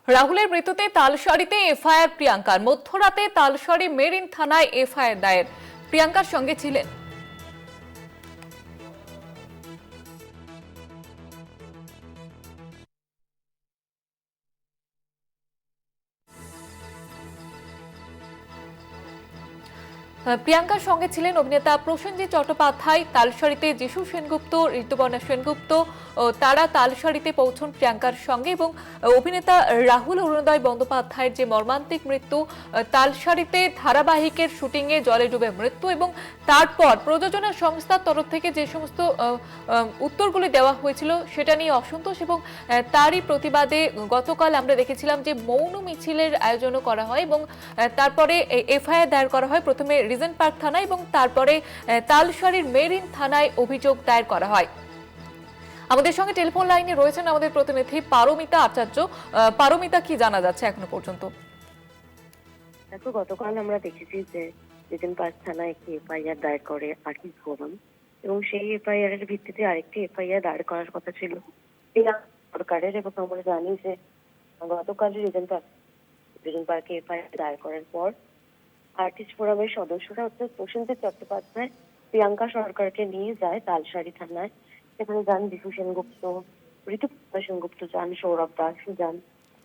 রাহুলের মৃত্যুতে তালসারীতে এফআইআর প্রিয়াঙ্কার। মধ্যরাতে তালসারী মেরিন থানায় এফআইআর দায়ের। প্রিয়াঙ্কার সঙ্গে ছিলেন প্রিয়াঙ্কার সঙ্গে ছিলেন অভিনেতা প্রসেনজিৎ চট্টোপাধ্যায়। তালসারীতে যিশু সেনগুপ্ত, ঋতুপর্ণা সেনগুপ্ত তারা তালসারীতে পৌঁছন প্রিয়াঙ্কার সঙ্গে, এবং অভিনেতা রাহুল অরুণোদয় বন্দ্যোপাধ্যায়ের যে মর্মান্তিক মৃত্যু, তালসারীতে ধারাবাহিকের শুটিংয়ে জলে ডুবে মৃত্যু, এবং তারপর প্রযোজনা সংস্থার তরফ থেকে যে সমস্ত উত্তরগুলি দেওয়া হয়েছিল সেটা নিয়ে অসন্তোষ, এবং তারই প্রতিবাদে গতকাল আমরা দেখেছিলাম যে মৌন মিছিলের আয়োজনও করা হয়, এবং তারপরে এফআইআর দায়ের করা হয় প্রথমে রিজেন্ট পার্ক থানায় এবং তারপরে তালসারীর মেরিন থানায় অভিযোগ দায়ের করা হয়। আমাদের সঙ্গে টেলিফোন লাইনে রয়েছেন আমাদের প্রতিনিধি পারমিতা আচার্য। পারমিতা, কি জানা যাচ্ছে এখনো পর্যন্ত? দেখো, গতকাল আমরা দেখেছি যে রিজেন্ট পার্ক থানায় একটি এফআইআর দায়ের করে আর্টিস্ট ফোরাম, এবং সেই এফআইআর এর ভিত্তিতে আরেকটি এফআইআর দায়ের করার কথা ছিল সরকারের। এবং আমরা জানি যে গতকাল রিজেন্ট পার্কে এফআইআর দায়ের করার পর আর্টিস্ট ফোরামের সদস্যরা হচ্ছে প্রসেনজিৎ চট্টোপাধ্যায় প্রিয়াঙ্কা সরকারকে নিয়ে যায় তালসারী থানায়। সেখানে যান যিশু সেনগুপ্ত, ঋতুপর্ণা সেনগুপ্ত যান, সৌরভ দাস যান।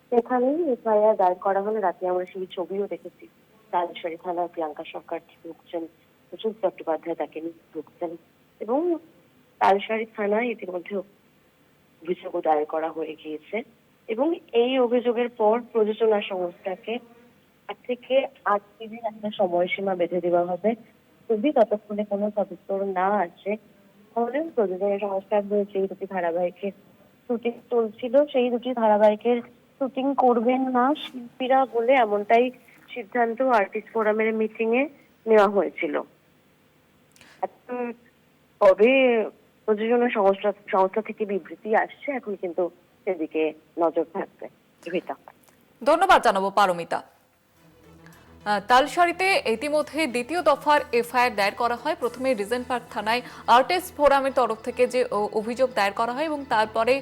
সেখানেই এফআইআর দায়ের করা হলে রাতে আমরা সেই ছবিও দেখেছি। তালসারী থানায় প্রিয়াঙ্কা সরকার ঢুকছেন, প্রসেনজিৎ চট্টোপাধ্যায় তাকে নিয়ে ঢুকছেন, এবং তালসারী থানায় ইতিমধ্যে অভিযোগও দায়ের করা হয়ে গিয়েছে। এবং এই অভিযোগের পর প্রযোজনা সংস্থাকে 8 থেকে 8 দিনের একটা সময়সীমা বেঁধে দেওয়া হবে। যদি ততক্ষণে কোনো সদুত্তর না আসে, তাহলে প্রযোজনা সংস্থা যে দুটি ধারাবাহিকের শুটিং চলছিল সেই দুটি ধারাবাহিকের শুটিং করবেন না শিল্পীরা বলে এমনটাই সিদ্ধান্ত আর্টিস্ট ফোরামের মিটিং এ নেওয়া হয়েছিল। তবে প্রযোজনা সংস্থা থেকে বিবৃতি আসছে, এখন কিন্তু সেদিকে নজর থাকবে। ধন্যবাদ জানাবো পারমিতা। তালসারীতে ইতিমধ্যে দ্বিতীয় দফার এফআইআর দায়ের করা হয়। প্রথমে রিজেন্ট পার্ক থানায় আর্টিস্ট ফোরামের তরফ থেকে যে অভিযোগ দায়ের করা হয়, এবং তারপরে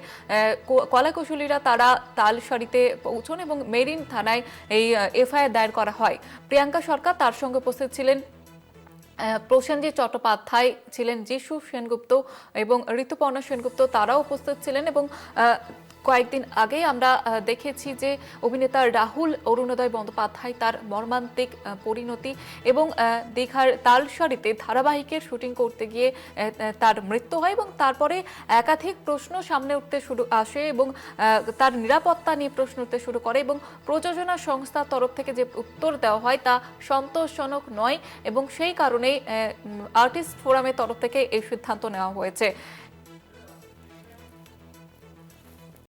কলাকুশলীরা তারা তালসারীতে পৌঁছন এবং মেরিন থানায় এই এফআইআর দায়ের করা হয়। প্রিয়াঙ্কা সরকার, তার সঙ্গে উপস্থিত ছিলেন প্রসেনজিৎ চট্টোপাধ্যায়, ছিলেন যিশু সেনগুপ্ত এবং ঋতুপর্ণা সেনগুপ্ত, তারাও উপস্থিত ছিলেন। এবং কয়েকদিন আগে আমরা দেখেছি যে অভিনেতা রাহুল অরুণোদয় বন্দ্যোপাধ্যায় তার মর্মান্তিক পরিণতি, এবং দীঘার তালসারীতে ধারাবাহিকের শুটিং করতে গিয়ে তার মৃত্যু হয়, এবং তারপরে একাধিক প্রশ্ন সামনে উঠতে শুরু আসে, এবং তার নিরাপত্তা নিয়ে প্রশ্ন উঠতে শুরু করে, এবং প্রযোজনা সংস্থার তরফ থেকে যে উত্তর দেওয়া হয় তা সন্তোষজনক নয়, এবং সেই কারণেই আর্টিস্ট ফোরামের তরফ থেকে এই সিদ্ধান্ত নেওয়া হয়েছে।